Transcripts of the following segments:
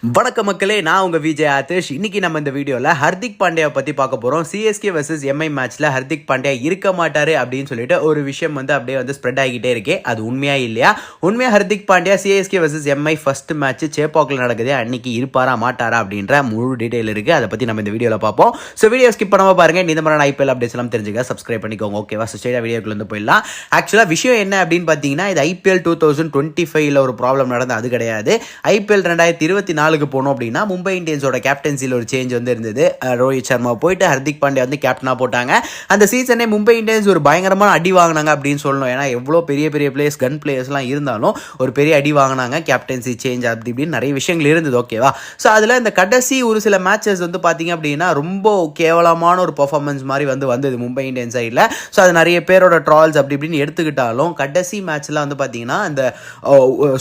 வணக்க மக்களே, நான் உங்கள் விஜய் ஆதிஷ். இன்னைக்கு நம்ம இந்த வீடியோவில் ஹர்திக் பாண்டியா பற்றி பார்க்க போகிறோம். சிஎஸ்கே vs எம்ஐ மேட்ச்சில் ஹர்திக் பாண்டியா இருக்க மாட்டார் அப்படின்னு சொல்லிட்டு ஒரு விஷயம் அப்படியே ஸ்ப்ரெட் ஆகிக்கிட்டே இருக்கே. அது உண்மையாக இல்லையா? உண்மையாக Hardik Pandya CSK vs MI first match சேப்பாக்கில் நடக்குது. அன்னைக்கு இருப்பாரா மாட்டாரா அப்படின்ற முழு டீட்டெயில் இருக்குது. அதை பற்றி நம்ம இந்த வீடியோவில் பார்ப்போம். ஸோ வீடியோ ஸ்கிப் பண்ணாமல் பாருங்கள். இந்த மாதிரி ஐபிஎல் அப்டேட்ஸ் எல்லாம் தெரிஞ்சுக்க சப்ஸ்கிரைப் பண்ணிக்கோங்க. ஓகேவா? ஸ்ட்ரெயிட்டாக வீடியோக்குள்ள போயிடலாம். ஆக்சுவலாக விஷயம் என்ன அப்படின்னு பார்த்தீங்கன்னா, இது ஐபிஎல் 2025 ஒரு ப்ராப்ளம் நடந்தது. அது கிடையாது. ஐபிஎல் 2024 போனோம் அப்படின்னா மும்பை இந்தியன்ஸோட கேப்டன்சியில் ஒரு சேஞ்ச் இருந்தது. ரோஹித் சர்மா போயிட்டு ஹர்திக் பாண்டியா கேப்டனாக போட்டாங்க. அந்த சீசனே மும்பை இந்தியன்ஸ் ஒரு பயங்கரமான அடி வாங்கினாங்க அப்படின்னு சொல்லணும். ஏன்னா எவ்வளோ பெரிய பெரிய பிளேயர்ஸ், கன் பிளேயர்ஸ்லாம் இருந்தாலும் ஒரு பெரிய அடி வாங்கினாங்க. கேப்டன்சி சேஞ்ச் அப்படி இப்படின்னு நிறைய விஷயங்கள் இருந்தது. ஓகேவா? ஸோ அதில் இந்த கடைசி ஒரு சில மேட்சஸ் பார்த்தீங்க அப்படின்னா ரொம்ப கேவலமான ஒரு பர்ஃபார்மன்ஸ் மாதிரி வந்தது மும்பை இந்தியன்ஸ் சைடில். ஸோ அது நிறைய பேரோட ட்ரால்ஸ் அப்படி இப்படின்னு எடுத்துக்கிட்டாலும் கடைசி மேட்ச்லாம் பார்த்தீங்கன்னா அந்த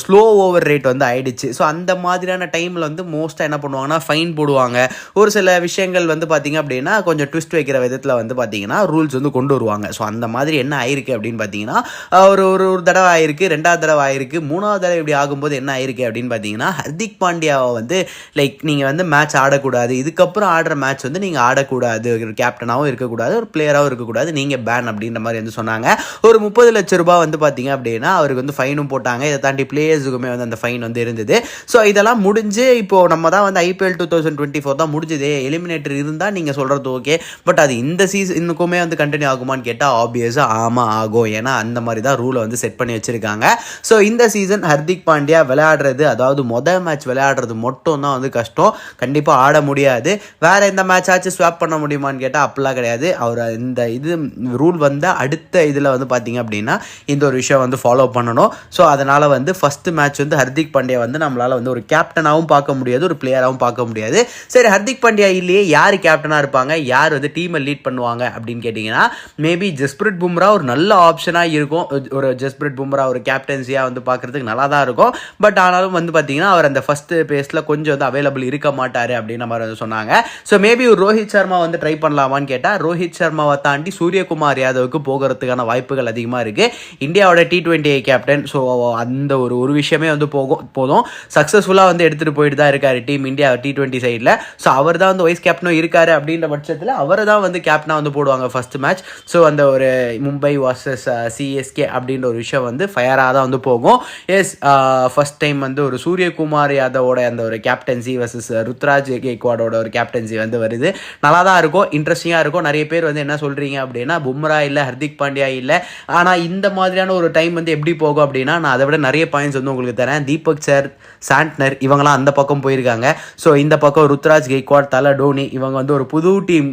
ஸ்லோ ஓவர் ரேட் ஆயிடுச்சு. ஸோ அந்த மாதிரியான டைமில் மோஸ்ட்டாக என்ன பண்ணுவாங்கன்னா ஃபைன் போடுவாங்க. ஒரு சில விஷயங்கள் பார்த்தீங்க அப்படின்னா கொஞ்சம் ட்விஸ்ட் வைக்கிற விதத்தில் பார்த்தீங்கன்னா ரூல்ஸ் கொண்டு வருவாங்க. ஸோ அந்த மாதிரி என்ன ஆயிருக்கு அப்படின்னு பார்த்தீங்கன்னா ஒரு ஒரு தடவை ஆயிருக்கு, ரெண்டாவது தடவை ஆயிருக்கு, மூணாவது தடவை இப்படி ஆகும்போது என்ன ஆயிருக்கு அப்படின்னு பார்த்தீங்கன்னா ஹர்திக் பாண்டியாவை லைக் நீங்கள் மேட்ச் ஆடக்கூடாது, இதுக்கப்புறம் ஆடுற மேட்ச் நீங்கள் ஆடக்கூடாது, ஒரு கேப்டனாகவும் இருக்கக்கூடாது, ஒரு பிளேயராகவும் இருக்கக்கூடாது, நீங்கள் பேன் அப்படின்ற மாதிரி சொன்னாங்க. ஒரு 30 லட்சம் ரூபாய் பார்த்தீங்க அப்படின்னா அவருக்கு ஃபைனும் போட்டாங்க. இதை தாண்டி பிளேயர்ஸுக்குமே அந்த ஃபைன் இருந்தது. ஸோ இதெல்லாம் முடிஞ்சு இப்போ நம்ம தான் ஐபிஎல் 2024 தான் முடிஞ்சதே. எலிமினேட்டர் இருந்தால் நீங்கள் சொல்கிறது ஓகே. பட் அது இந்த சீசனுக்குமே கண்டினியூ ஆகுமான்னு கேட்டால் ஆப்வியஸாக ஆமாம் ஆகும். ஏன்னா அந்த மாதிரி தான் ரூலை செட் பண்ணி வச்சுருக்காங்க. ஸோ இந்த சீசன் ஹர்திக் பாண்டியா விளையாடுறது, அதாவது மொதல் மேட்ச் விளையாடுறது மட்டும் தான் கஷ்டம். கண்டிப்பாக ஆட முடியாது. வேறு எந்த மேட்ச் ஆச்சு ஸ்வாப் பண்ண முடியுமான்னு கேட்டால் அப்படிலாம் கிடையாது. அவர் இந்த ரூல் அடுத்த இதில் பார்த்தீங்க அப்படின்னா இந்த ஒரு விஷயம் ஃபாலோ பண்ணணும். ஸோ அதனால் ஃபஸ்ட்டு மேட்ச் ஹர்திக் பாண்டியா நம்மளால் ஒரு கேப்டனாகவும் பார்க்க முடியாது, ஒரு பிளேயராகவும் பார்க்க முடியாது. சரி, ஹர்திக் பாண்டியா இல்லையே யார் கேப்டனாக இருப்பாங்க, யார் டீமை லீட் பண்ணுவாங்க அப்படின்னு கேட்டிங்கன்னா மேபி ஜஸ்பிரிட் பும்ரா ஒரு நல்ல ஆப்ஷனாக இருக்கும். ஒரு ஜஸ்பிரிட் பும்ரா ஒரு கேப்டன்சியாக பார்க்குறதுக்கு நல்லா தான் இருக்கும். பட் ஆனாலும் பார்த்தீங்கன்னா அவர் அந்த ஃபர்ஸ்ட் பேஸில் கொஞ்சம் அவைலபிள் இருக்க மாட்டார் அப்படின்ற மாதிரி சொன்னாங்க. ஸோ மேபி ஒரு ரோஹித் சர்மா ட்ரை பண்ணலாமான்னு கேட்டால் ரோஹித் சர்மாவை தாண்டி சூரியகுமார் யாதவுக்கு போகிறதுக்கான வாய்ப்புகள் அதிகமாக இருக்குது. இந்தியாவோட T20 கேப்டன். ஸோ அந்த ஒரு விஷயமே போதும். சக்ஸஸ்ஃபுல்லாக எடுத்துகிட்டு போயிட்டு தான் இருக்காரு டீம் இந்தியா T20 சைடில். ஸோ அவர் தான் வைஸ் கேப்டனும் இருக்காரு. அப்படின்ற பட்சத்தில் அவரை தான் கேப்டனாக போடுவாங்க ஃபர்ஸ்ட் மேட்ச். ஸோ அந்த ஒரு மும்பை vs சிஎஸ்கே அப்படின்ற ஒரு விஷயம் ஃபயராக தான் போகும். எஸ், ஃபர்ஸ்ட் டைம் ஒரு சூரியகுமார் யாதவோட அந்த ஒரு கேப்டன்சி வர்சஸ் ருத்ராஜ் கெய்க்வாடோட ஒரு கேப்டன்சி வருது. நல்லா தான் இருக்கும், இன்ட்ரெஸ்டிங்காக இருக்கும். நிறைய பேர் என்ன சொல்கிறீங்க அப்படின்னா பும்ரா இல்லை, ஹர்திக் பாண்டியா இல்லை. ஆனால் இந்த மாதிரியான ஒரு டைம் எப்படி போகும் அப்படின்னா நான் அதை விட நிறைய பாயிண்ட்ஸ் உங்களுக்கு தரேன். தீபக் சர், சாண்ட்னர் இவங்களாம் அந்த பக்கம் போயிருக்காங்க. ஸோ இந்த பக்கம் ருத்ராஜ் கெய்க்வாட், தலை டோனி இவங்க ஒரு புது டீம்,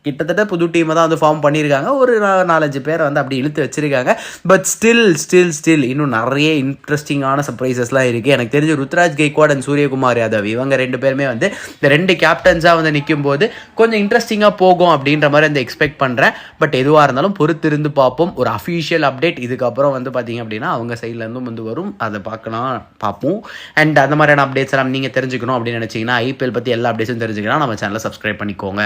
கிட்டத்தட்ட புது டீமை தான் ஃபார்ம் பண்ணியிருக்காங்க. ஒரு 4-5 பேரை அப்படி இழுத்து வச்சிருக்காங்க. பட் ஸ்டில் இன்னும் நிறைய இன்ட்ரெஸ்டிங்கான சர்ப்ரைசஸ்லாம் இருக்குது. எனக்கு தெரிஞ்சு ருத்ராஜ் கெய்க்வாட் அண்ட் சூரியகுமார் யாதவ் இவங்க 2 பேருமே இந்த 2 கேப்டன்ஸாக நிற்கும் போது கொஞ்சம் இன்ட்ரெஸ்டிங்காக போகும் அப்படின்ற மாதிரி எக்ஸ்பெக்ட் பண்ணுறேன். பட் எதுவாக இருந்தாலும் பொறுத்திருந்து பார்ப்போம். ஒரு அஃபீஷியல் அப்டேட் இதுக்கப்புறம் பார்த்தீங்க அப்படின்னா அவங்க சைட்லேருந்து வரும். அதை பார்ப்போம். அண்ட் அந்த மாதிரியான அப்டேட்ஸ் எல்லாம் நீங்கள் தெரிஞ்சுக்கணும் அப்படின்னு நினச்சிங்கன்னா ஐபிஎல் பற்றி எல்லா அப்டேட்ஸும் தெரிஞ்சுக்கலாம் நம்ம சேனலை சப்ஸ்கிரைப் பண்ணிக்கோங்க.